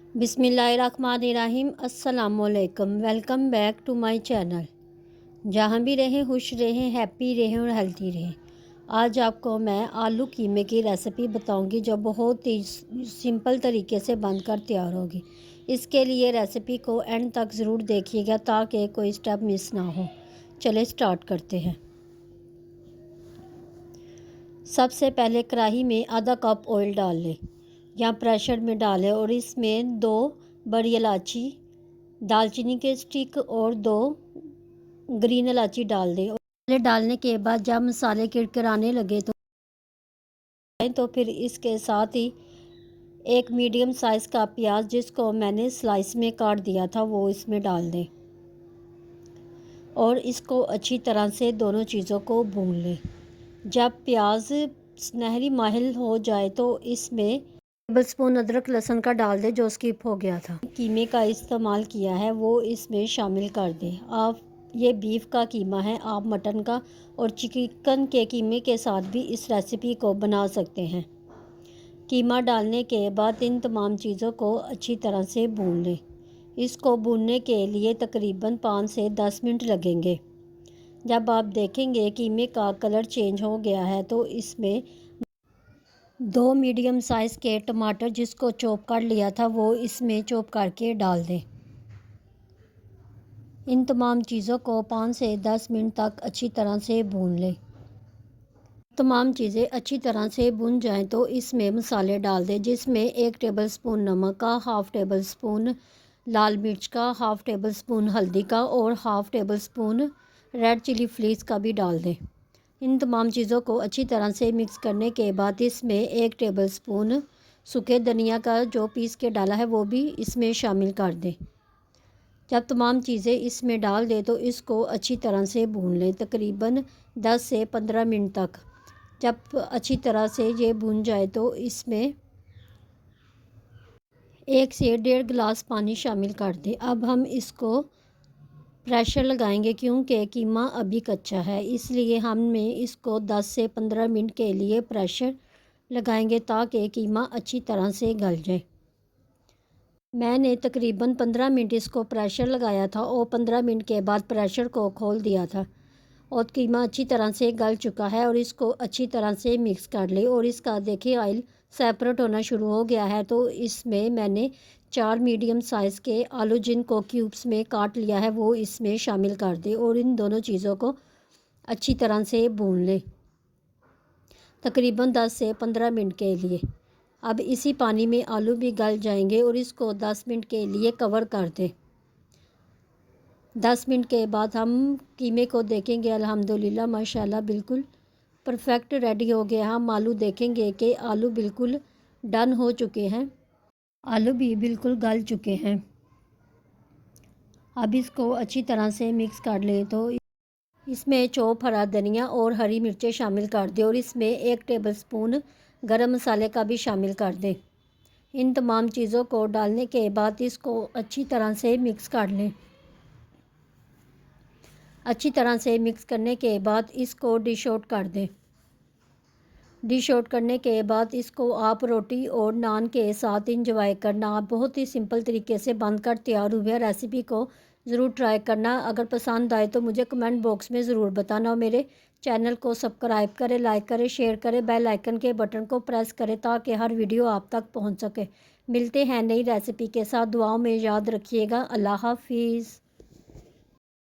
बिस्मिल्लाहिर्रहमानिर्रहीम। अस्सलामुअलैकुम। Welcome back to my channel. जहाँ भी रहें खुश रहें, हैप्पी रहें और हेल्थी रहें। आज आपको मैं आलू कीमे की रेसिपी बताऊंगी जो बहुत ही सिंपल तरीके से बनकर तैयार होगी। इसके लिए रेसिपी को एंड तक ज़रूर देखिएगा ताकि कोई स्टेप मिस ना हो। चले स्टार्ट करते हैं। सबसे पहले कढ़ाई में आधा कप ऑयल डाल लें या प्रेशर में डालें और इसमें 2 बड़ी इलायची, दालचीनी के स्टिक और 2 ग्रीन इलायची डाल दें। और डालने के बाद जब मसाले किरकिराने लगे तो फिर इसके साथ ही एक मीडियम साइज़ का प्याज जिसको मैंने स्लाइस में काट दिया था वो इसमें डाल दें और इसको अच्छी तरह से दोनों चीज़ों को भून लें। जब प्याज सुनहरी माहिल हो जाए तो इसमें टेबलस्पून अदरक लहसुन का डाल दें जो स्किप हो गया था। कीमे का इस्तेमाल किया है वो इसमें शामिल कर दें। आप ये बीफ का कीमा है, आप मटन का और चिकन के कीमे के साथ भी इस रेसिपी को बना सकते हैं। कीमा डालने के बाद इन तमाम चीज़ों को अच्छी तरह से भून लें। इसको भूनने के लिए तकरीबन 5 से 10 मिनट लगेंगे। जब आप देखेंगे कीमे का कलर चेंज हो गया है तो इसमें 2 मीडियम साइज़ के टमाटर जिसको चॉप कर लिया था वो इसमें चॉप करके डाल दें। इन तमाम चीज़ों को 5 से 10 मिनट तक अच्छी तरह से भून लें। तमाम चीज़ें अच्छी तरह से भुन जाएं तो इसमें मसाले डाल दें जिसमें 1 टेबलस्पून नमक का, हाफ़ टेबल स्पून लाल मिर्च का, हाफ़ टेबल स्पून हल्दी का और half tablespoon red chilli flakes का भी डाल दें। इन तमाम चीज़ों को अच्छी तरह से मिक्स करने के बाद इसमें 1 टेबलस्पून सूखे धनिया का जो पीस के डाला है वो भी इसमें शामिल कर दें। जब तमाम चीज़ें इसमें डाल दें तो इसको अच्छी तरह से भून लें तकरीबन 10 से 15 मिनट तक। जब अच्छी तरह से ये भून जाए तो इसमें 1 से 1.5 गिलास पानी शामिल कर दें। अब हम इसको प्रेशर लगाएंगे क्योंकि कीमा अभी कच्चा है, इसलिए हमें इसको 10 से 15 मिनट के लिए प्रेशर लगाएंगे ताकि कीमा अच्छी तरह से गल जाए। मैंने तकरीबन 15 मिनट इसको प्रेशर लगाया था और 15 मिनट के बाद प्रेशर को खोल दिया था और कीमा अच्छी तरह से गल चुका है। और इसको अच्छी तरह से मिक्स कर ले और इसका देखिए ऑयल सेपरेट होना शुरू हो गया है। तो इसमें मैंने 4 मीडियम साइज़ के आलू जिनको क्यूब्स में काट लिया है वो इसमें शामिल कर दे और इन दोनों चीज़ों को अच्छी तरह से भून लें तकरीबन 10 से 15 मिनट के लिए। अब इसी पानी में आलू भी गल जाएंगे और इसको 10 मिनट के लिए कवर कर दें। 10 मिनट के बाद हम कीमे को देखेंगे, अल्हम्दुलिल्लाह माशाल्लाह बिल्कुल परफेक्ट रेडी हो गया। हम आलू देखेंगे कि आलू बिल्कुल डन हो चुके हैं, आलू भी बिल्कुल गल चुके हैं। अब इसको अच्छी तरह से मिक्स कर लें तो इसमें चॉप हरा धनिया और हरी मिर्चें शामिल कर दें और इसमें 1 टेबलस्पून गरम मसाले का भी शामिल कर दें। इन तमाम चीज़ों को डालने के बाद इसको अच्छी तरह से मिक्स कर लें। अच्छी तरह से मिक्स करने के बाद इसको डिश आउट कर दें। डिश आउट करने के बाद इसको आप रोटी और नान के साथ इंजॉय करना। आप बहुत ही सिंपल तरीके से बनकर तैयार हुए। रेसिपी को ज़रूर ट्राई करना। अगर पसंद आए तो मुझे कमेंट बॉक्स में ज़रूर बताना और मेरे चैनल को सब्सक्राइब करें, लाइक करें, शेयर करें, बेल आइकन के बटन को प्रेस करें ताकि हर वीडियो आप तक पहुंच सके। मिलते हैं नई रेसिपी के साथ। दुआओं में याद रखिएगा। अल्लाह हाफिज़।